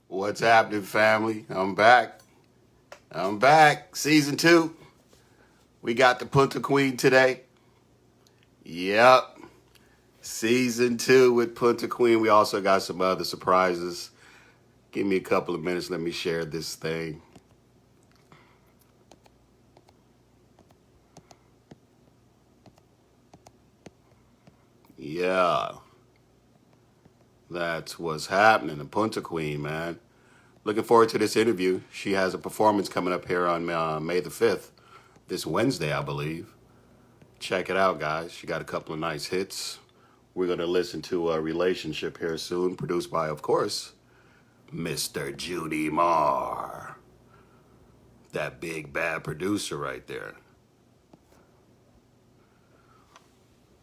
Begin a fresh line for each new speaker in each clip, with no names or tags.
What's happening, family? I'm back. I'm back. Season 2. We got the Punta Queen today. Yep. Season 2 with Punta Queen. We also got some other surprises. Give me a couple of minutes. Let me share this thing. Yeah. That's what's happening. The Punta Queen, man. Looking forward to this interview. She has a performance coming up here on May the 5th, this Wednesday, I believe. Check it out, guys. She got a couple of nice hits. We're going to listen to a relationship here soon, produced by, of course, Mr. Judy Marr. That big bad producer right there.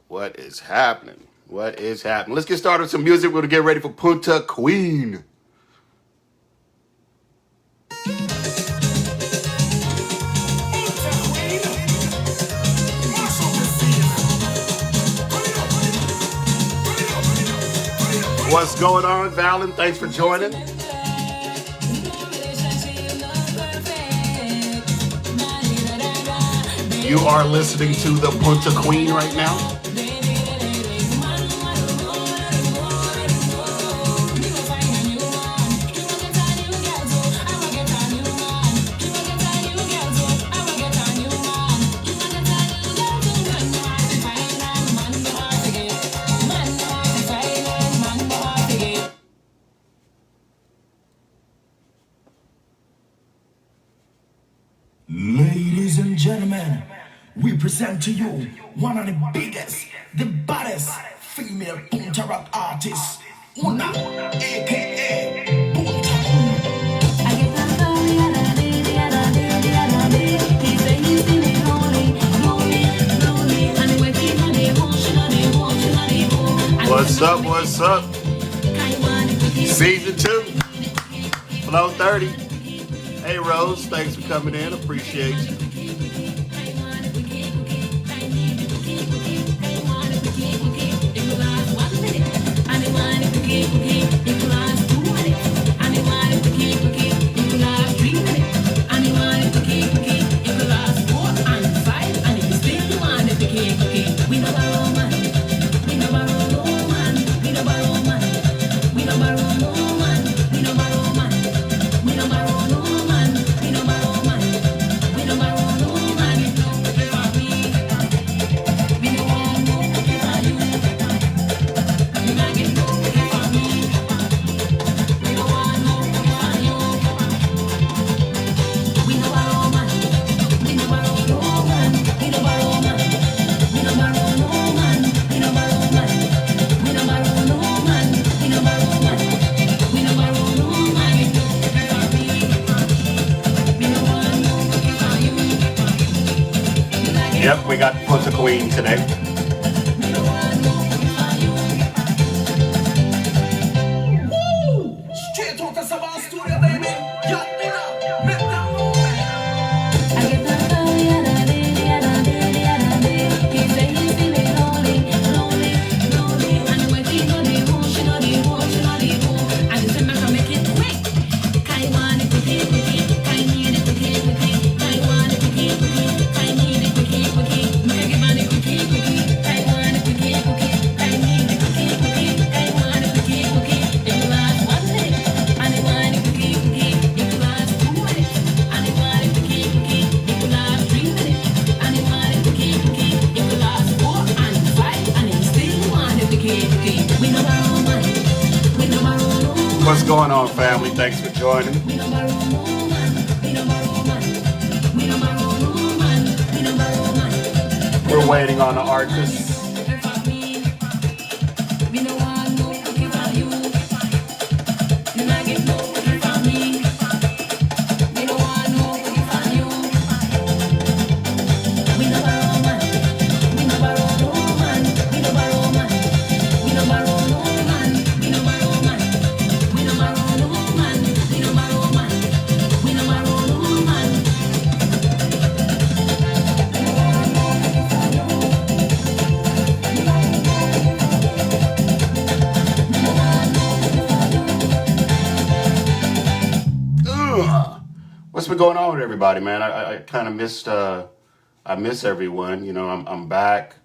What is happening? What is happening? Let's get started with some music. We're going to get ready for Punta Queen. What's going on, Valen? Thanks for joining. You are listening to the Punta Queen right now.
Ladies and gentlemen, we present to you one of the biggest, the baddest female Punta rock artists, Una, aka Punta.
What's up? What's up? Season 2, Flo30. Hey Rose, thanks for coming in. Appreciate you. Yep, we got Punta Queen today.
Straight out of Savannah Studio, baby. Make them move.
What's going on, family? Thanks for joining. We're waiting on the artists. What's been going on with everybody, man? I kind of missed I miss everyone. You know, I'm back.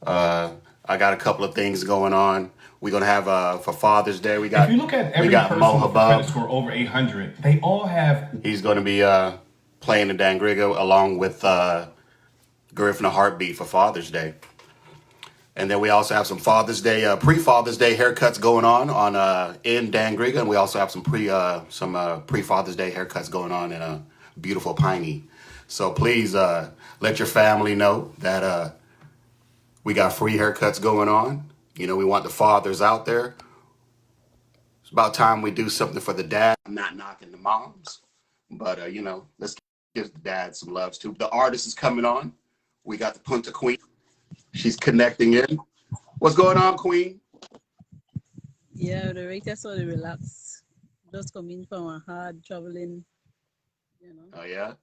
Uh, I got a couple of things going on. We're gonna have for Father's Day.
If you look at
We
every
got Mo
person with a credit
Habub.
score over 800, they all have.
He's gonna be playing the Dangriga along with Griffin the Heartbeat for Father's Day. And then we also have some Father's Day, pre-Father's Day haircuts going on in Dangriga, and we also have some pre-Father's Day haircuts going on in beautiful Piney. So please let your family know that we got free haircuts going on. You know, we want the fathers out there. It's about time we do something for the dad. I'm not knocking the moms, but you know, let's give the dad some loves too. The artist is coming on. We got the Punta Queen. She's connecting in. What's going on, Queen?
Yeah, the rate is sort of relaxed. Just coming from a hard traveling, you know.
Oh yeah.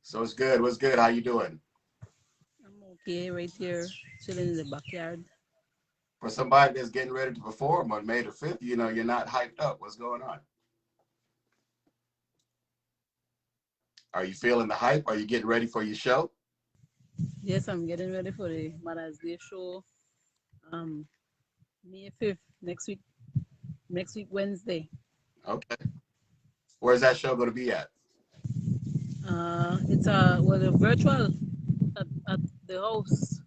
So it's good. What's good? How you doing?
I'm okay right here, chilling in the backyard.
For somebody that's getting ready to perform on May the 5th, you know, you're not hyped up. What's going on? Are you feeling the hype? Are you getting ready for your show?
Yes, I'm getting ready for the Mother's Day show. Um, May 5th, next week Wednesday.
Okay. Where's that show going to be at?
It's a virtual at the house.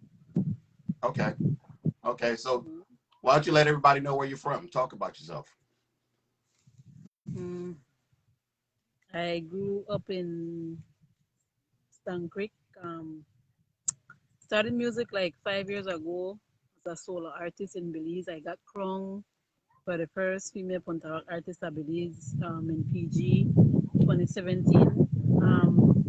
Okay. Okay. So
Mhm.
why don't you let everybody know where you're from? Talk about yourself.
Mm, I grew up in Stan Creek. Um, Started music like 5 years ago as a solo artist in Belize. I got crowned for the first female Punta Rock artist, I Belize, in PG 2017. Um,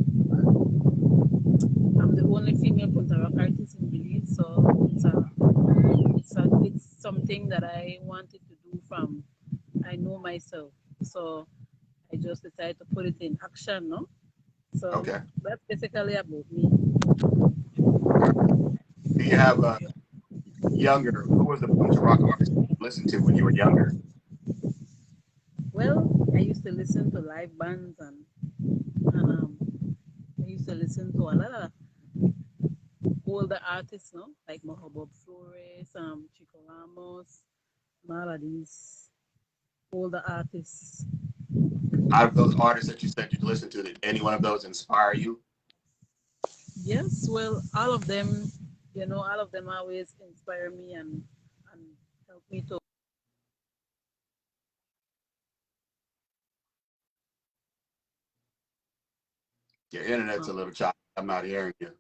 I'm the only female Punta Rock artist in Belize, so it's something that I wanted to do from I know myself. So I just decided to put it in action, no? So
Okay.
that's basically about me.
Do you have a younger? Who was the Punta Rock artist you listened to when you were younger?
Well, I used to listen to live bands and I used to listen to a lot of older artists, no, like Mohobob Flores, Chico Ramos, and all of these older artists.
Out of those artists that you said you listened to, did any one of those inspire you?
Yes, well, all of them, all of them always inspire me and help me to
Your internet's a
um,
little choppy. I'm not hearing you.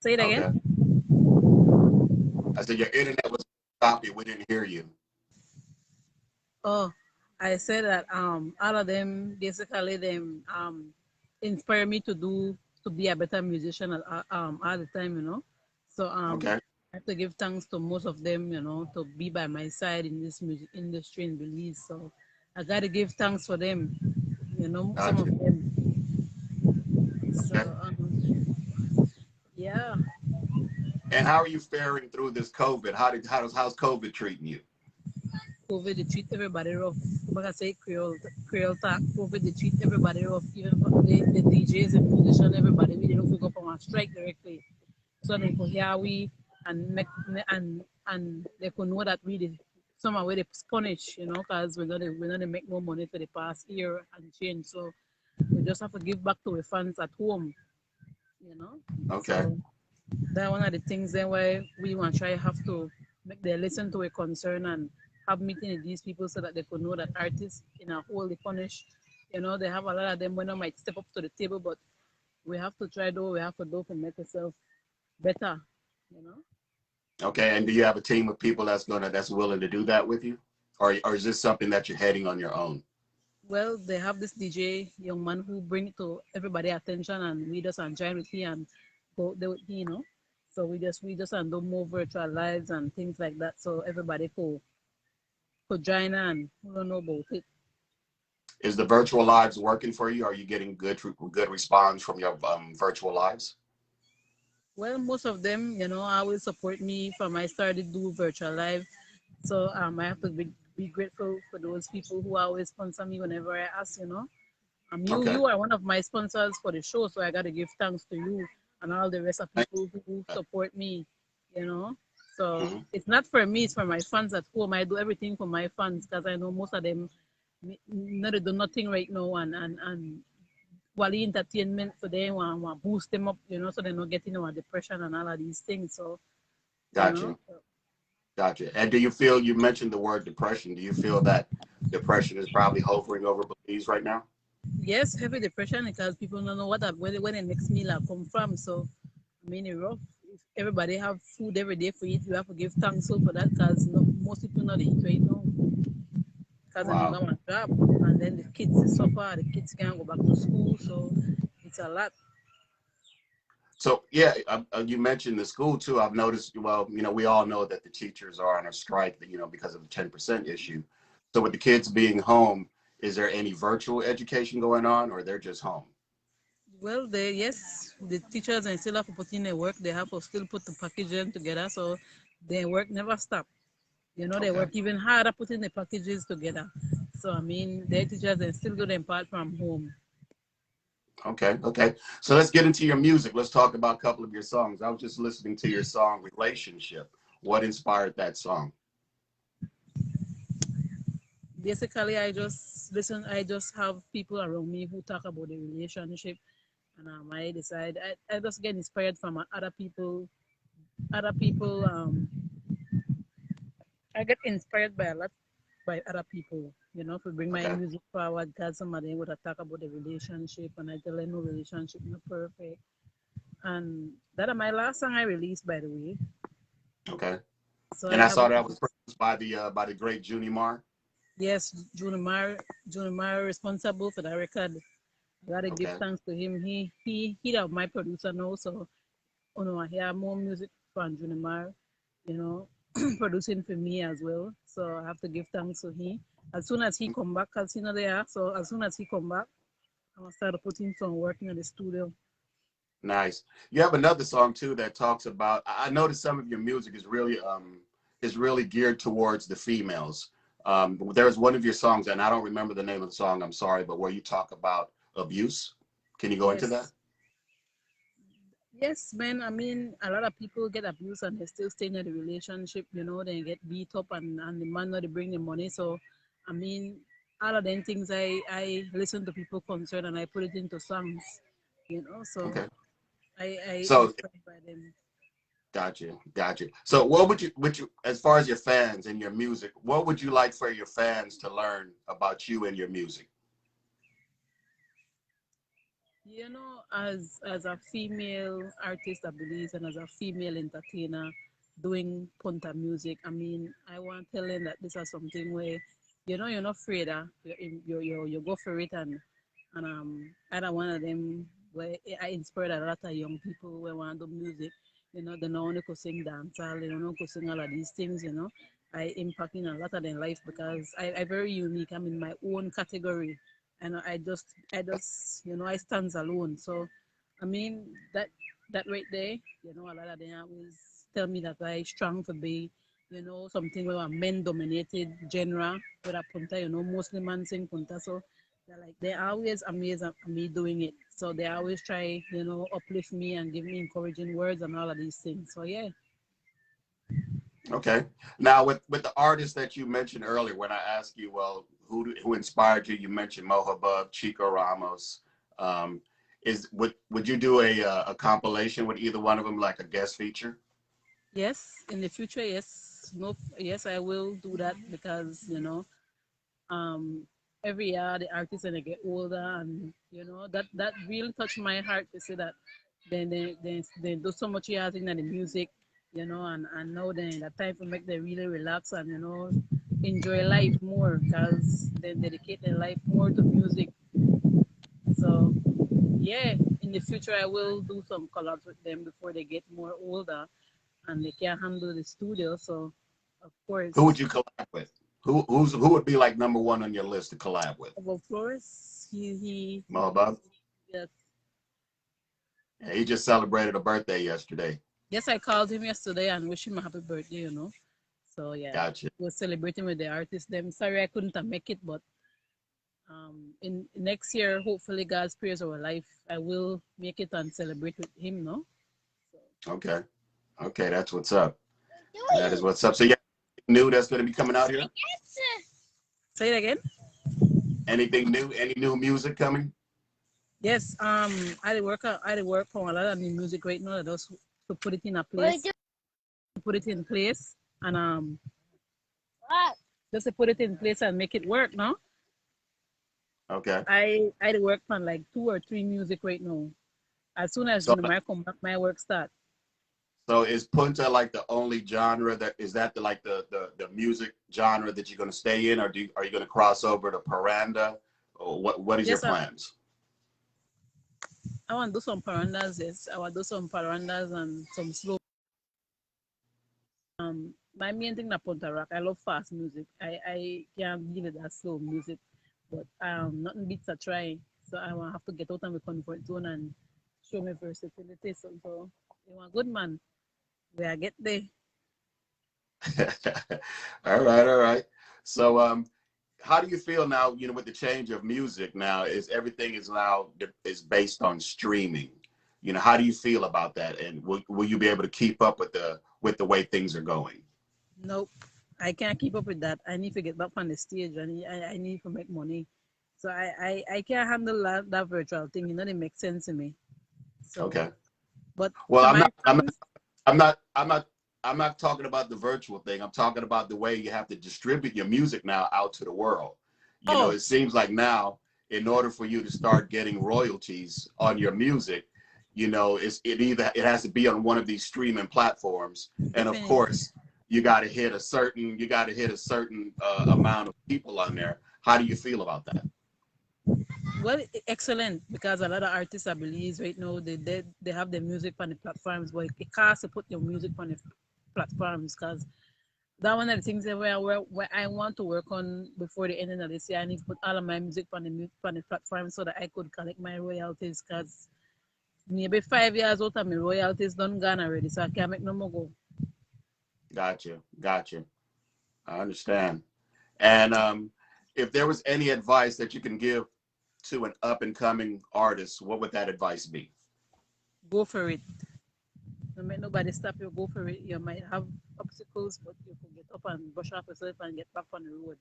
say it again.
Okay. I said your internet was choppy. We didn't hear you.
Oh, I said that all of them basically them inspire me to be a better musician all the time, So
Okay.
I have to give thanks to most of them, to be by my side in this music industry in Belize. So I gotta give thanks for them, some of
Gotcha.
them. So
Okay.
yeah.
And how are you faring through this COVID? How's COVID treating you?
COVID they treat everybody rough. Like I say Creole talk, COVID they treat everybody rough. Even the DJs and musicians, everybody we don't go up on a strike directly. So they could hear we and make and they could know that we did somehow where they punish, because we're not make more money for the past year and change. So we just have to give back to the fans at home, you know.
Okay.
So that one of the things then why we want to try have to make them listen to a concern and have meeting with these people so that they could know that artists in a whole they punish. They have a lot of them when they might step up to the table, but we have to try though we have to do to make ourselves better, you know.
Okay. And do you have a team of people that's willing to do that with you? Or is this something that you're heading on your own?
Well, they have this DJ young man who bring it to everybody attention and we just enjoy with him and go there with him. So we just and do more virtual lives and things like that so everybody could join and who don't know about it.
Is the virtual lives working for you? Are you getting good response from your virtual lives?
Well, most of them, always support me from I started do virtual live. So I have to be grateful for those people who always sponsor me whenever I ask, you know.
Okay.
You are one of my sponsors for the show, so I got to give thanks to you and all the rest of
Thank
people who
you.
support me, you know. So
Mhm.
it's not for me; it's for my fans at home. I do everything for my fans because I know most of them not do nothing right now, and Wally entertainment for them want boost them up, you know, so they're not getting a depression and all of these things. So you know,
Gotcha. Gotcha. And do you feel, you mentioned the word depression? Do you feel that depression is probably hovering over Belize right now?
yes, heavy depression because people don't know where the next meal come from. So I mean, it's rough. If everybody have food every day for eat, you have to give thanks so for that because no, most people not eat right now because they don't
Wow.
got one job, and then the kids they suffer. The kids can't go back to school, so it's a lot.
So yeah, you mentioned the school too. I've noticed. Well, we all know that the teachers are on a strike. Because of the 10% issue. So with the kids being home, is there any virtual education going on, or they're just home?
Well, yes, the teachers and still have to put in their work. They have to still put the packaging together, so their work never stop. You know, they
Okay.
work even harder putting the packages together. So I mean, their teachers they still do their part from home.
Okay. Okay. So let's get into your music. Let's talk about a couple of your songs. I was just listening to your song "Relationship." What inspired that song?
Basically, I just listen. I just have people around me who talk about the relationship, and I decide I just get inspired from other people. Other people. I get inspired by a lot by other people. You know, to bring my
Okay.
music forward. Because somebody would talk about the relationship, and I tell them no relationship not perfect. And that is my last song I released, by the way.
Okay.
So
And
I
I
have
saw that was produced by the great Junie Mar.
yes, Junimar responsible for the record. I gotta give
Okay.
thanks to him. He that my producer now, so oh no, I hear more music from Junimar, you know, producing for me as well. So I have to give thanks to him. As soon as he come back, cause you know they are. So as soon as he come back, I'm gonna start putting some working in the studio.
Nice. You have another song too that talks about. I noticed some of your music is really geared towards the females. There's one of your songs, and I don't remember the name of the song. I'm sorry, but where you talk about abuse. Can you go into that?
Yes. Yes, man. I mean, a lot of people get abused and they still stay in the relationship. You know, they get beat up and the man not they bring the money. So, I mean, all of them things I listen to people concerned and I put it into songs. You know, so
Okay.
I
So
inspired by them.
gotcha. So what would you, as far as your fans and your music, what would you like for your fans to learn about you and your music?
You know, as a female artist, I believe, and as a female entertainer doing Punta music, I mean, I want to tell them that this is something where, you know, you're not afraid. You go for it, and I don't one of them where I inspired a lot of young people who want to do music. You know, they don't want to sing dancehall, they don't want to sing all of these things. You know, I impact in a lot of their life because I very unique. I'm in my own category and you know I stands alone. So I mean that right there, you know, a lot of them always tell me that I strong to be, you know, something where a men dominated genre with a punta, you know, mostly man sing punta. So they're always amazed at me doing it. So they always try, you know, uplift me and give me encouraging words and all of these things. So yeah.
Okay. Now, with the artists that you mentioned earlier, when I asked you, well, who inspired you? You mentioned Mohabub, Chico Ramos. Um, would you do a compilation with either one of them, like a guest feature?
Yes, in the future, yes. No, yes, I will do that because, you know, um every year the artists and they get older and you know that really touched my heart to see that they do so much years in the music, you know, and now then that time to make them really relax and you know enjoy life more because they dedicate their life more to music. So yeah, in the future I will do some collabs with them before they get more older and they can handle the studio. So of
Who would
course,
you collab with? Who would be like number one on your list to collab with?
of course,
Mohabub.
yes.
Yeah, he just celebrated a birthday yesterday.
Yes, I called him yesterday and wish him a happy birthday, you know. So yeah,
Gotcha.
we're celebrating with the artists. Them sorry I couldn't make it, but in next year, hopefully God's prayers our life, I will make it and celebrate with him. No,
Okay. Okay, that's what's up. That is what's up. So yeah, new that's going to be coming out here?
say it again.
Anything new? Any new music coming?
Yes, I did work on a lot of new music right now. Just to put it in a place, to put it in place, and just to put it in place and make it work. No,
Okay.
I did work on like 2 or 3 music right now. As soon as
So
June come back, my work start.
so is Punta like the only genre that is that the like the music genre that you're going to stay in, or are you going to cross over to Paranda, or what is your
Yes,
plans?
I want to do some parandas. Yes, I want to do some parandas and some slow. My main thing na Punta Rock. I love fast music. I can't deal with that slow music, but nothing beats a try. So I will have to get out of my comfort zone and show my versatility. So you want good man, where I get there.
All right, all right. So how do you feel now, you know, with the change of music now, is everything is now is based on streaming. You know, how do you feel about that? And will you be able to keep up with the way things are going?
Nope, I can't keep up with that. I need to get back on the stage. I need to make money. So I can't handle that virtual thing. You know, it makes sense to me. So,
Okay.
but
Well,
to my fans,
I'm not talking about the virtual thing. I'm talking about the way you have to distribute your music now out to the world. You know,
oh,
it seems like now, in order for you to start getting royalties on your music, you know, it has to be on one of these streaming platforms, and of
definitely.
course, you got to hit a certain amount of people on there. How do you feel about that?
Well, excellent because a lot of artists, I believe, right now they have their music on the platforms, but it costs to put your music on the platforms because that one of the things that where I want to work on before the ending of this year. I need to put all of my music on the platform so that I could collect my royalties because maybe 5 years out of my royalties done gone already, so I can't make no more go.
Gotcha, gotcha. I understand. And if there was any advice that you can give to an up and coming artist, what would that advice be?
Go for it. Don't make nobody stop you. Go for it. You might have obstacles, but you can get up and brush off yourself and get back on the road.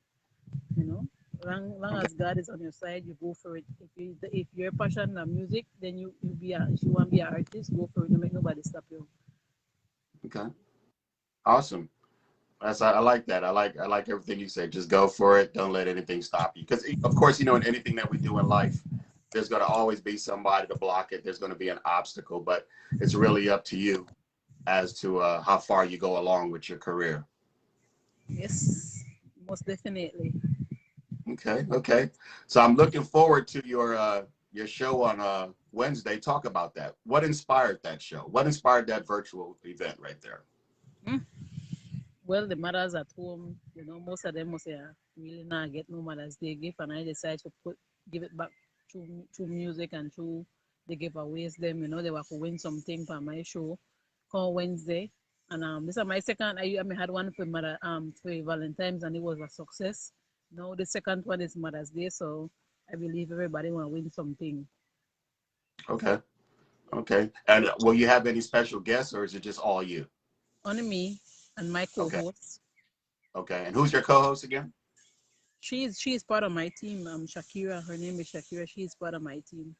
You know, long
Okay.
as God is on your side, you go for it. If you're passionate in music, then you be a if you want to be an artist, go for it. Don't make nobody stop you.
Okay. Awesome. I like that. I like everything you say. Just go for it. Don't let anything stop you. Because of course, you know, in anything that we do in life, there's going to always be somebody to block it. There's going to be an obstacle, but it's really up to you as to how far you go along with your career.
Yes, most definitely.
Okay. Okay. So I'm looking forward to your show on Wednesday. Talk about that. What inspired that show? What inspired that virtual event right there?
Mm. Well, the mothers at home, most of them must say, really not get no mothers Day gift, and I decided to give it back through music and through the giveaways. Them, they were to win something for my show called Wednesday. And this is my second. I had one for Valentine's, and it was a success. Now the second one is Mother's Day, so I believe everybody want to win something.
Okay. Okay. And will you have any special guests, or is it just all you?
Only me and my
Okay.
co-host.
Okay. And who's your co-host again?
She's part of my team. Shakira. Her name is Shakira. She's part of my team.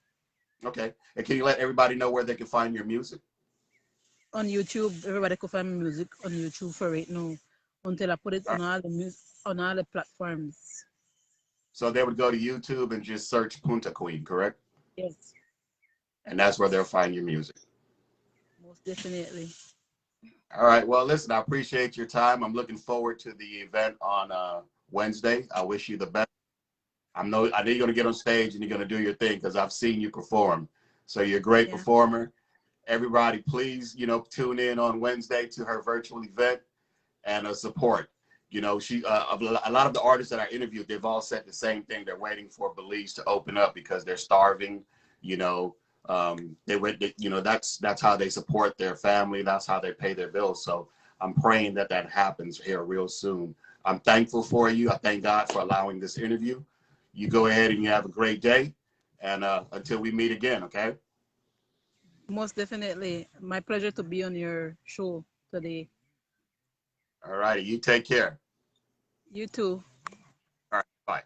Okay. And can you let everybody know where they can find your music?
On YouTube, everybody can find music on YouTube for right now until I put it
All
on
right.
all the on all the platforms.
So they would go to YouTube and just search Punta Queen, correct?
Yes,
And that's where they'll find your music.
most definitely.
All right. Well, listen, I appreciate your time. I'm looking forward to the event on Wednesday. I wish you the best. I know you're going to get on stage and you're going to do your thing because I've seen you perform. So you're a great
Yeah.
performer. Everybody, please, tune in on Wednesday to her virtual event and support. A lot of the artists that I interviewed, they've all said the same thing. They're waiting for Belize to open up because they're starving. You know, that's how they support their family. That's how they pay their bills. So I'm praying that that happens here real soon. I'm thankful for you. I thank God for allowing this interview. You go ahead and you have a great day. And until we meet again, okay?
Most definitely. My pleasure to be on your show today.
All righty. You take care.
You too.
All right. Bye.